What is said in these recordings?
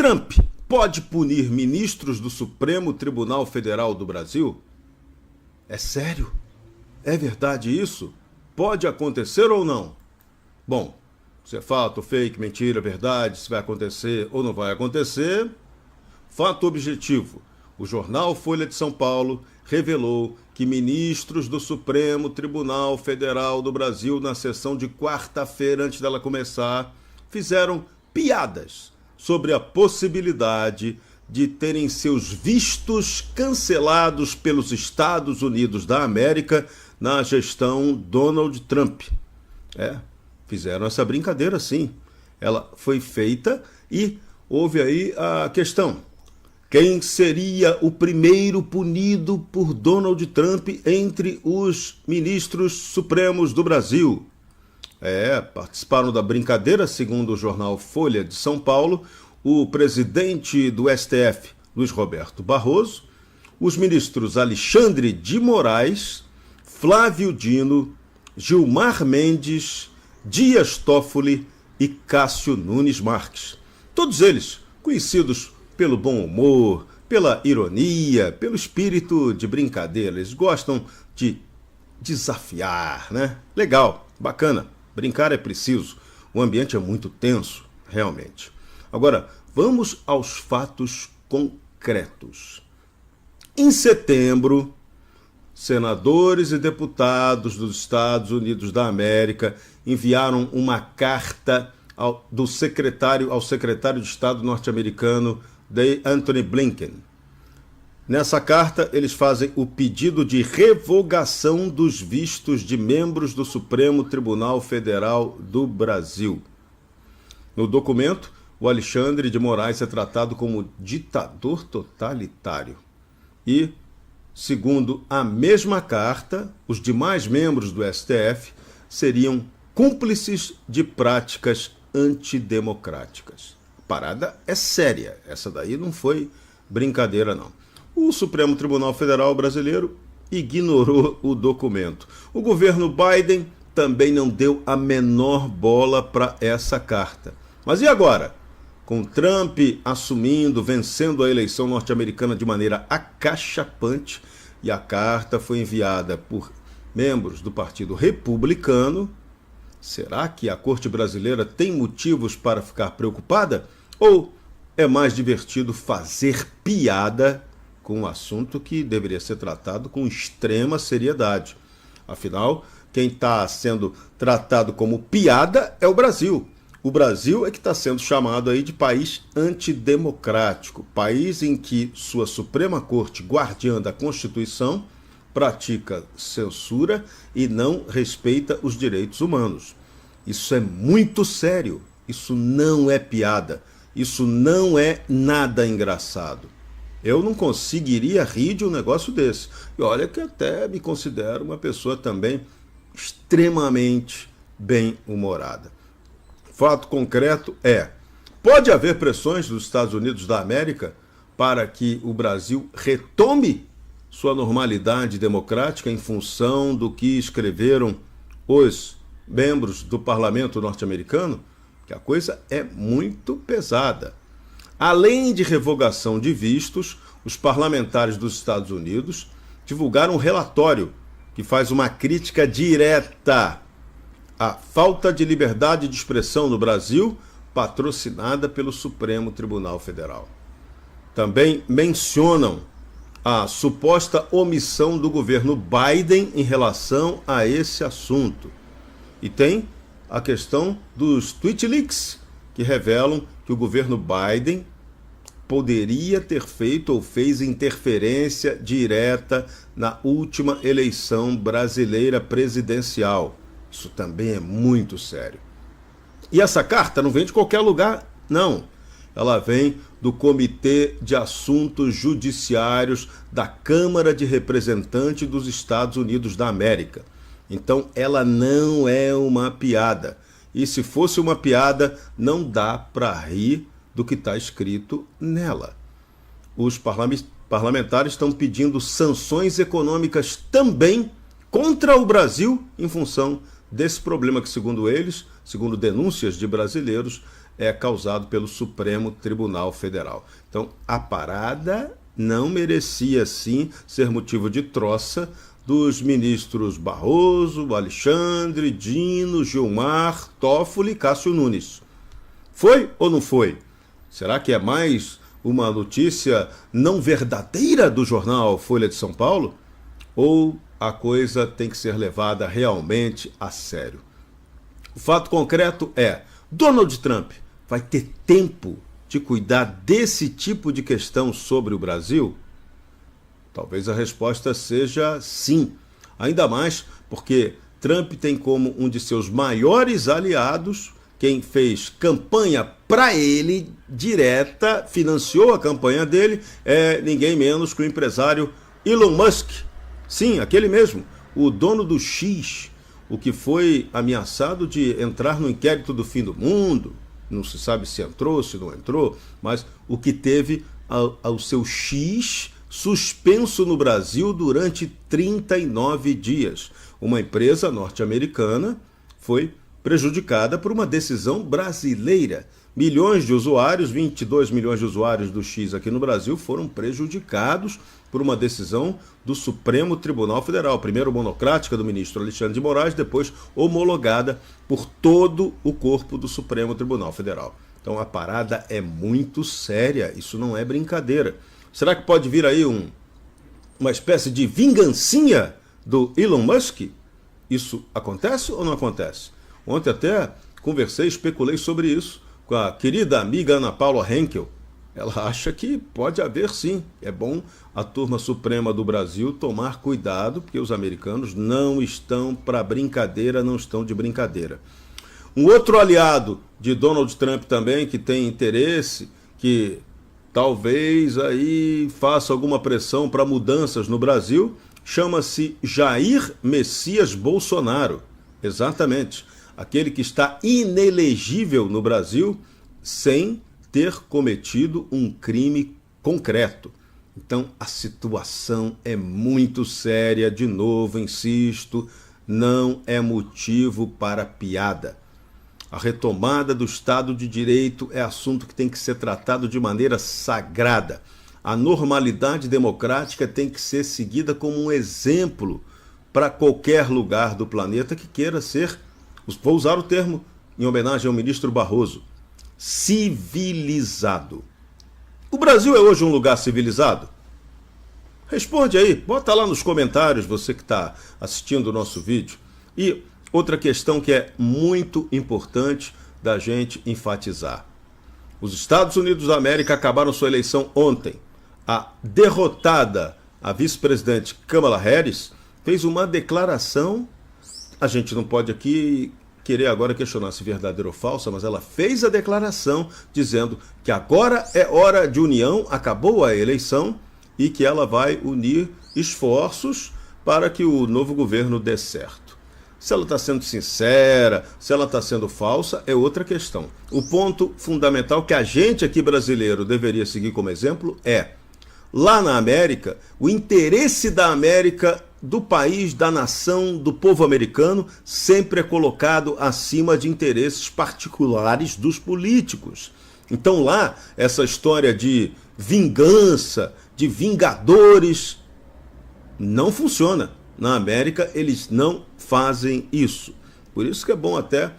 Trump pode punir ministros do Supremo Tribunal Federal do Brasil? É sério? É verdade isso? Pode acontecer ou não? Bom, se é fato, fake, mentira, verdade, se vai acontecer ou não vai acontecer. Fato objetivo: o jornal Folha de São Paulo revelou que ministros do Supremo Tribunal Federal do Brasil, na sessão de quarta-feira, antes dela começar, fizeram piadas sobre a possibilidade de terem seus vistos cancelados pelos Estados Unidos da América na gestão Donald Trump. Fizeram essa brincadeira sim. Ela foi feita e houve aí a questão: quem seria o primeiro punido por Donald Trump entre os ministros supremos do Brasil? Participaram da brincadeira, segundo o jornal Folha de São Paulo, o presidente do STF, Luiz Roberto Barroso, os ministros Alexandre de Moraes, Flávio Dino, Gilmar Mendes, Dias Toffoli e Cássio Nunes Marques. Todos eles conhecidos pelo bom humor, pela ironia, pelo espírito de brincadeira. Eles gostam de desafiar, né? Legal, bacana. Brincar é preciso. O ambiente é muito tenso, realmente. Agora, vamos aos fatos concretos. Em setembro, senadores e deputados dos Estados Unidos da América enviaram uma carta ao secretário de Estado norte-americano, Antony Blinken. Nessa carta, eles fazem o pedido de revogação dos vistos de membros do Supremo Tribunal Federal do Brasil. No documento, o Alexandre de Moraes é tratado como ditador totalitário. E, segundo a mesma carta, os demais membros do STF seriam cúmplices de práticas antidemocráticas. A parada é séria. Essa daí não foi brincadeira, não. O Supremo Tribunal Federal brasileiro ignorou o documento. O governo Biden também não deu a menor bola para essa carta. Mas e agora? Com Trump assumindo, vencendo a eleição norte-americana de maneira acachapante, e a carta foi enviada por membros do Partido Republicano, será que a Corte Brasileira tem motivos para ficar preocupada? Ou é mais divertido fazer piada com um assunto que deveria ser tratado com extrema seriedade? Afinal, quem está sendo tratado como piada é o Brasil. O Brasil é que está sendo chamado aí de país antidemocrático, país em que sua Suprema Corte, guardiã da Constituição, pratica censura e não respeita os direitos humanos. Isso é muito sério, isso não é piada, isso não é nada engraçado. Eu não conseguiria rir de um negócio desse. E olha que até me considero uma pessoa também extremamente bem-humorada. Fato concreto é: pode haver pressões dos Estados Unidos da América para que o Brasil retome sua normalidade democrática em função do que escreveram os membros do parlamento norte-americano? Que a coisa é muito pesada. Além de revogação de vistos, os parlamentares dos Estados Unidos divulgaram um relatório que faz uma crítica direta à falta de liberdade de expressão no Brasil, patrocinada pelo Supremo Tribunal Federal. Também mencionam a suposta omissão do governo Biden em relação a esse assunto. E tem a questão dos tweet leaks, que revelam que o governo Biden poderia ter feito ou fez interferência direta na última eleição brasileira presidencial. Isso também é muito sério. E essa carta não vem de qualquer lugar, não. Ela vem do Comitê de Assuntos Judiciários da Câmara de Representantes dos Estados Unidos da América. Então, ela não é uma piada. E se fosse uma piada, não dá para rir do que está escrito nela. Os parlamentares estão pedindo sanções econômicas também contra o Brasil em função desse problema que, segundo eles, segundo denúncias de brasileiros, é causado pelo Supremo Tribunal Federal. Então, a parada não merecia, sim, ser motivo de troça dos ministros Barroso, Alexandre, Dino, Gilmar, Toffoli e Cássio Nunes. Foi ou não foi? Será que é mais uma notícia não verdadeira do jornal Folha de São Paulo? Ou a coisa tem que ser levada realmente a sério? O fato concreto é: Donald Trump vai ter tempo de cuidar desse tipo de questão sobre o Brasil? Talvez a resposta seja sim. Ainda mais porque Trump tem como um de seus maiores aliados quem fez campanha para ele direta, financiou a campanha dele, é ninguém menos que o empresário Elon Musk. Sim, aquele mesmo, o dono do X, o que foi ameaçado de entrar no inquérito do fim do mundo. Não se sabe se entrou, se não entrou, mas o que teve ao seu X suspenso no Brasil durante 39 dias. Uma empresa norte-americana foi prejudicada por uma decisão brasileira. Milhões de usuários, 22 milhões de usuários do X aqui no Brasil foram prejudicados por uma decisão do Supremo Tribunal Federal, primeiro monocrática do ministro Alexandre de Moraes, depois homologada por todo o corpo do Supremo Tribunal Federal. Então a parada é muito séria, isso não é brincadeira. Será que pode vir aí uma espécie de vingancinha do Elon Musk? Isso acontece ou não acontece? Ontem até conversei, especulei sobre isso com a querida amiga Ana Paula Henkel. Ela acha que pode haver sim. É bom a turma suprema do Brasil tomar cuidado, porque os americanos não estão para brincadeira, não estão de brincadeira. Um outro aliado de Donald Trump também, que tem interesse, que talvez aí faça alguma pressão para mudanças no Brasil, chama-se Jair Messias Bolsonaro. Exatamente. Aquele que está inelegível no Brasil sem ter cometido um crime concreto. Então a situação é muito séria, de novo, insisto, não é motivo para piada. A retomada do Estado de Direito é assunto que tem que ser tratado de maneira sagrada. A normalidade democrática tem que ser seguida como um exemplo para qualquer lugar do planeta que queira ser, vou usar o termo em homenagem ao ministro Barroso, civilizado. O Brasil é hoje um lugar civilizado? Responde aí, bota lá nos comentários, você que está assistindo o nosso vídeo. E outra questão que é muito importante da gente enfatizar. Os Estados Unidos da América acabaram sua eleição ontem. A derrotada, a vice-presidente Kamala Harris, fez uma declaração. A gente não pode aqui querer agora questionar se verdadeira ou falsa, mas ela fez a declaração dizendo que agora é hora de união, acabou a eleição e que ela vai unir esforços para que o novo governo dê certo. Se ela está sendo sincera, se ela está sendo falsa, é outra questão. O ponto fundamental que a gente aqui brasileiro deveria seguir como exemplo é: lá na América, o interesse da América, do país, da nação, do povo americano, sempre é colocado acima de interesses particulares dos políticos. Então lá, essa história de vingança, de vingadores, não funciona. Na América, eles não fazem isso. Por isso que é bom até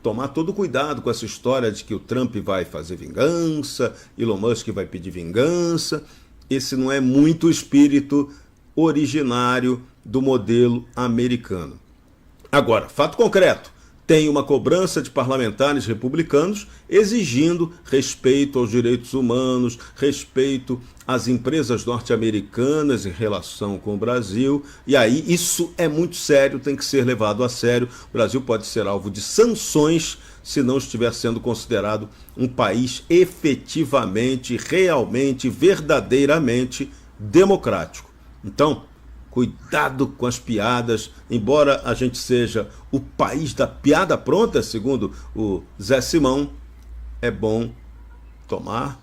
tomar todo cuidado com essa história de que o Trump vai fazer vingança, Elon Musk vai pedir vingança. Esse não é muito o espírito originário do modelo americano. Agora, fato concreto, tem uma cobrança de parlamentares republicanos exigindo respeito aos direitos humanos, respeito às empresas norte-americanas em relação com o Brasil, e aí isso é muito sério, tem que ser levado a sério. O Brasil pode ser alvo de sanções se não estiver sendo considerado um país efetivamente, realmente, verdadeiramente democrático. Então, cuidado com as piadas, embora a gente seja o país da piada pronta, segundo o Zé Simão, é bom tomar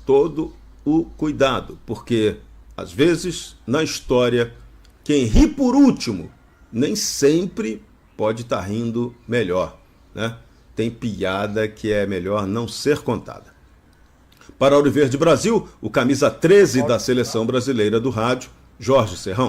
todo o cuidado, porque, às vezes, na história, quem ri por último nem sempre pode estar rindo melhor, né? tem piada que é melhor não ser contada. Para Auriverde Brasil, o camisa 13 da Seleção Brasileira do Rádio, Jorge Serrão.